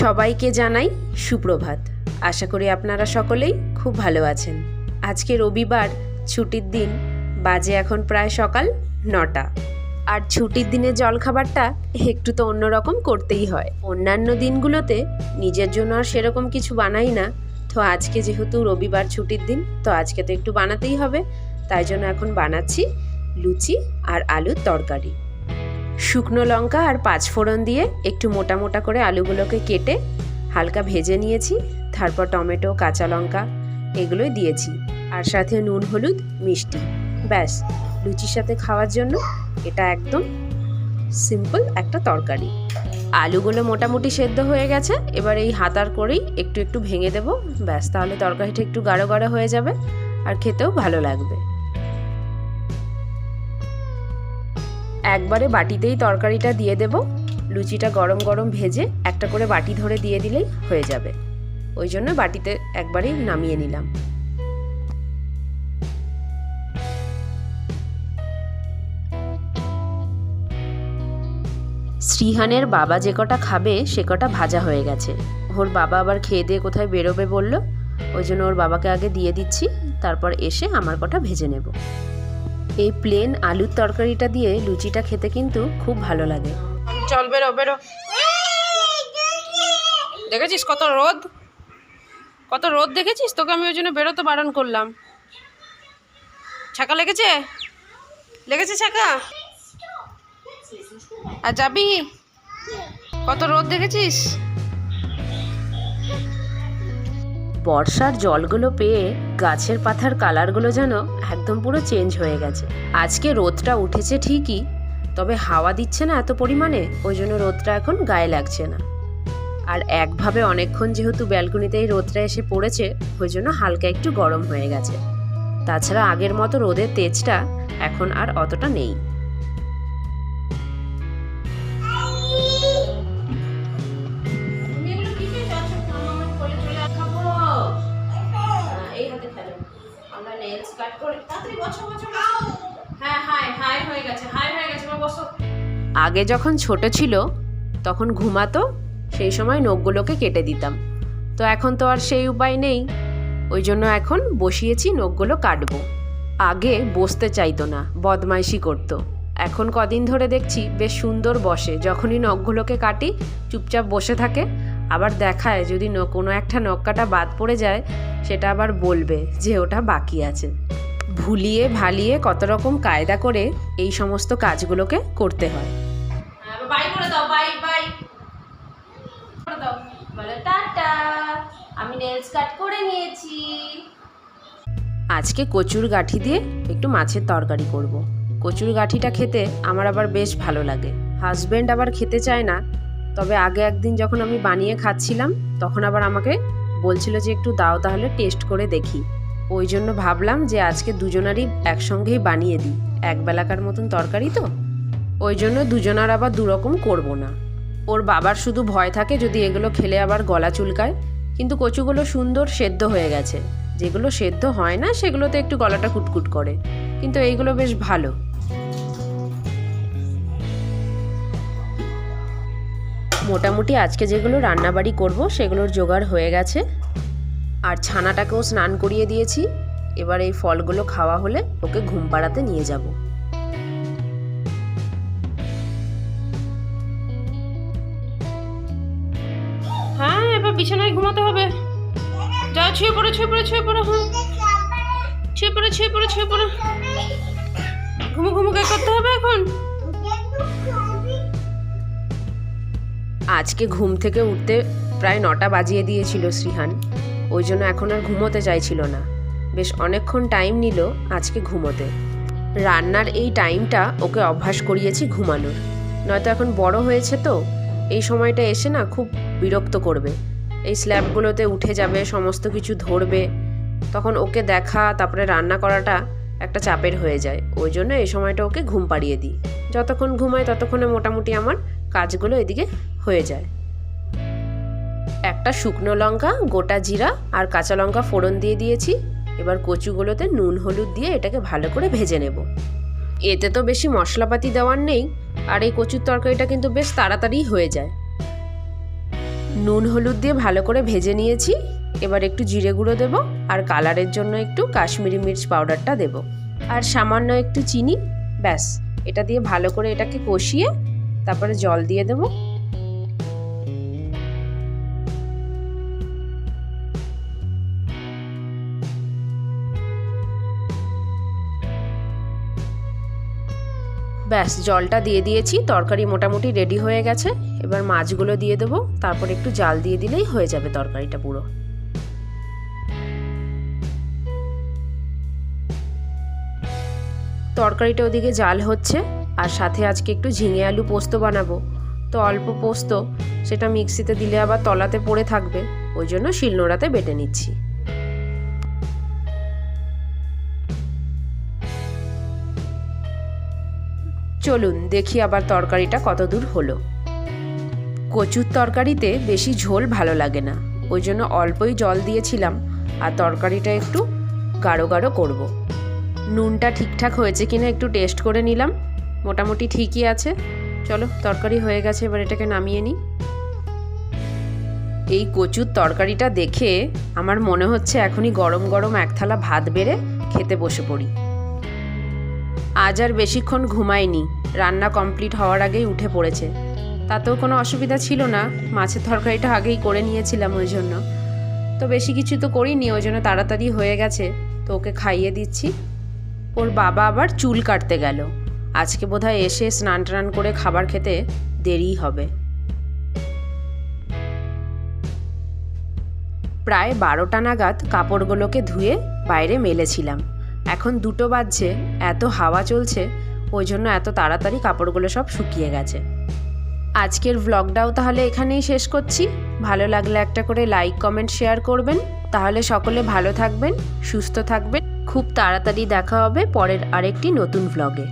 সবাইকে জানাই সুপ্রভাত। আশা করি আপনারা সকলেই খুব ভালো আছেন। আজকে রবিবার, ছুটির দিন, বাজে এখন প্রায় সকাল 9টা। আর ছুটির দিনে জলখাবারটা একটু তো অন্যরকম করতেই হয়। অন্যান্য দিনগুলোতে নিজের জন্য আর সেরকম কিছু বানাই না, তো আজকে যেহেতু রবিবার ছুটির দিন, তো আজকে তো একটু বানাতেই হবে। তাই জন্য এখন বানাচ্ছি লুচি আর আলুর তরকারি। শুকনো লঙ্কা আর পাঁচফোড়ন দিয়ে একটু মোটা মোটা করে আলুগুলোকে কেটে হালকা ভেজে নিয়েছি। তারপর টমেটো, কাঁচা লঙ্কা এগুলোই দিয়েছি, আর সাথে নুন, হলুদ, মিষ্টি। ব্যাস, লুচির সাথে খাওয়ার জন্য এটা একদম সিম্পল একটা তরকারি। আলুগুলো মোটামুটি সেদ্ধ হয়ে গেছে, এবার এই হাতার করেই একটু একটু ভেঙে দেবো। ব্যাস, তাহলে তরকারিটা একটু গাঢ় গাঢ় হয়ে যাবে আর খেতেও ভালো লাগবে। একবারে বাটিতেই তরকারিটা দিয়ে দেব। লুচিটা গরম গরম ভেজে একটা করে বাটি ধরে দিয়ে দিলেই হয়ে যাবে। ওই জন্য বাটিতে একবারেই নামিয়ে নিলাম। শ্রীহানের বাবা যে কটা খাবে সে কটা ভাজা হয়ে গেছে। ওর বাবা আবার খেয়ে দিয়ে কোথায় বেরোবে বলল, ওই জন্য ওর বাবাকে আগে দিয়ে দিচ্ছি, তারপর এসে আমার কটা ভেজে নেব। এই প্লেন আলুর তরকারিটা দিয়ে লুচিটা খেতে কিন্তু খুব ভালো লাগে। চল বেরো বেরো, দেখেছিস কত রোদ, কত রোদ দেখেছিস? তোকে আমি ওই জন্য বেরোতে বারণ করলাম। ছাকা লেগেছে, লেগেছে ছাকা? আর যাবি? কত রোদ দেখেছিস? বর্ষার জলগুলো পেয়ে গাছের পাতার কালারগুলো যেন একদম পুরো চেঞ্জ হয়ে গেছে। আজকে রোদটা উঠেছে ঠিকই, তবে হাওয়া দিচ্ছে না এত পরিমাণে, ওই জন্য রোদটা এখন গায়ে লাগছে না। আর একভাবে অনেকক্ষণ যেহেতু ব্যালকনিতেই রোদটা এসে পড়েছে, ওই জন্য হালকা একটু গরম হয়ে গেছে। তাছাড়া আগের মতো রোদের তেজটা এখন আর অতটা নেই। আগে যখন ছোট ছিল তখন ঘুমাতো, সেই সময় নখগুলোকে কেটে দিতাম। তো এখন তো আর সেই উপায় নেই, ওই জন্য এখন বসিয়েছি নখগুলো কাটবো। আগে বসতে চাইতো না, বদমাইশি করতো। এখন কদিন ধরে দেখছি বেশ সুন্দর বসে। যখনই নখগুলোকে কাটি চুপচাপ বসে থাকে। আবার দেখায় যদি কোনো একটা নখ কাটা বাদ পড়ে যায়, সেটা আবার বলবে যে ওটা বাকি আছে। ভুলিয়ে ভালিয়ে কত রকম কায়দা করে এই সমস্ত কাজগুলোকে করতে হয়। বাই করে দাও, বাই বাই করে দাও, বলে টাটা, আমি নেলস কাট করে নিয়েছি। আজকে কচুর গাঁঠি দিয়ে একটু মাছের তরকারি করব। কচুর গাঁঠিটা খেতে আমার আবার বেশ ভালো লাগে। হাজব্যান্ড আবার খেতে চায় না, তবে আগে একদিন যখন আমি বানিয়ে খাচ্ছিলাম তখন আবার আমাকে বলছিল যে একটু দাও, তাহলে টেস্ট করে দেখি। ওই জন্য ভাবলাম যে আজকে দুজনারই একসঙ্গেই বানিয়ে দিই, একবেলাকার মতন তরকারি তো, ওই জন্য দুজনার আবার দুরকম করব না। ওর বাবার শুধু ভয় থাকে যদি এগুলো খেলে আবার গলা চুলকায়, কিন্তু কচুগুলো সুন্দর সেদ্ধ হয়ে গেছে। যেগুলো সেদ্ধ হয় না সেগুলোতে একটু গলাটা কুটকুট করে, কিন্তু এইগুলো বেশ ভালো। মোটামুটি আজকে যেগুলো রান্নাবাড়ি করব সেগুলোর জোগাড় হয়ে গেছে। আর ছানাটাকেও স্নান করিয়ে দিয়েছি। এবার এই ফলগুলো খাওয়া হলে ওকে ঘুম পাড়াতে নিয়ে যাব। হ্যাঁ, এবার বিছানায় ঘুমাতে হবে। যাও, ছুঁয়ে পড়ো ছুঁয়ে পড়ো ছুঁয়ে পড়ো, হ্যাঁ ছুঁয়ে পড়ো ছুঁয়ে পড়ো ছুঁয়ে পড়ো। ঘুমু ঘুমু কে করতে হবে এখন। আজকে ঘুম থেকে উঠতে প্রায় 9টা বাজিয়ে দিয়েছিল শ্রীহান, ওই জন্য এখন আর ঘুমোতে চাইছিল না। বেশ অনেকক্ষণ টাইম নিল আজকে ঘুমোতে। রান্নার এই টাইমটা ওকে অভ্যাস করিয়েছি ঘুমানোর, নয়তো এখন বড় হয়েছে তো এই সময়টা এসে না খুব বিরক্ত করবে। এই স্ল্যাবগুলোতে উঠে যাবে, সমস্ত কিছু ধরবে, তখন ওকে দেখা তারপরে রান্না করাটা একটা চাপের হয়ে যায়। ওই জন্য এই সময়টা ওকে ঘুম পাড়িয়ে দিই। যতক্ষণ ঘুমায় ততক্ষণে মোটামুটি আমার কাজগুলো এদিকে হয়ে যায়। একটা শুকনো লঙ্কা, গোটা জিরা আর কাঁচা লঙ্কা ফোড়ন দিয়ে দিয়েছি। এবার কচুগুলোতে নুন হলুদ দিয়ে এটাকে ভালো করে ভেজে নেব। এতে তো বেশি মশলাপাতি দেওয়ার নেই, আর এই কচুর তরকারিটা কিন্তু বেশ তাড়াতাড়ি হয়ে যায়। নুন হলুদ দিয়ে ভালো করে ভেজে নিয়েছি। এবার একটু জিরে গুঁড়ো দেবো আর কালারের জন্য একটু কাশ্মীরি মির্চ পাউডারটা দেবো আর সামান্য একটু চিনি। ব্যাস, এটা দিয়ে ভালো করে এটাকে কষিয়ে তারপরে জল দিয়ে দেবো। ব্যাস, জলটা দিয়ে দিয়েছি, তরকারি মোটামুটি রেডি হয়ে গেছে। এবার মাছগুলো দিয়ে দেবো, তারপর একটু জাল দিয়ে দিলেই হয়ে যাবে তরকারিটা পুরো। তরকারিটা ওদিকে জাল হচ্ছে আর সাথে আজকে একটু ঝিঙে আলু পোস্ত বানাবো। তো অল্প পোস্ত, সেটা মিক্সিতে দিলে আবার তলাতে পড়ে থাকবে, ওই জন্য শিলনোড়াতে বেটে নিচ্ছি। চলুন দেখি আবার তরকারিটা কত দূর হলো। কচুর তরকারিতে বেশি ঝোল ভালো লাগে না, ওই জন্য অল্পই জল দিয়েছিলাম আর তরকারিটা একটু গাঢ় গাঢ় করব। নুনটা ঠিকঠাক হয়েছে কিনা একটু টেস্ট করে নিলাম, মোটামুটি ঠিকই আছে। চলো, তরকারি হয়ে গেছে, এবার এটাকে নামিয়ে নিই। এই কচুর তরকারিটা দেখে আমার মনে হচ্ছে এখনই গরম গরম এক থালা ভাত বেড়ে খেতে বসে পড়ি। আজ আর বেশিক্ষণ ঘুমাইনি, রান্না কমপ্লিট হওয়ার আগেই উঠে পড়েছে। তাতেও কোনো অসুবিধা ছিল না, মাছের তরকারিটা আগেই করে নিয়েছিলাম ওই জন্য। তো বেশি কিছু তো করিনি, ওই জন্য তাড়াতাড়ি হয়ে গেছে। তো ওকে খাইয়ে দিচ্ছি। ওর বাবা আবার চুল কাটতে গেল, আজকে বোধহয় এসে স্নান টান করে খাবার খেতে দেরি হবে। প্রায় 12টা নাগাদ কাপড়গুলোকে ধুয়ে বাইরে মেলেছিলাম। এখন 2টো বাজছে, এত হাওয়া চলছে, ওই জন্য এত তাড়াতাড়ি কাপড়গুলো সব শুকিয়ে গেছে। আজকের ভ্লগটাও তাহলে এখানেই শেষ করছি। ভালো লাগলে একটা করে লাইক কমেন্ট শেয়ার করবেন। তাহলে সকলে ভালো থাকবেন, সুস্থ থাকবেন। খুব তাড়াতাড়ি দেখা হবে পরের আরেকটি নতুন ভ্লগে।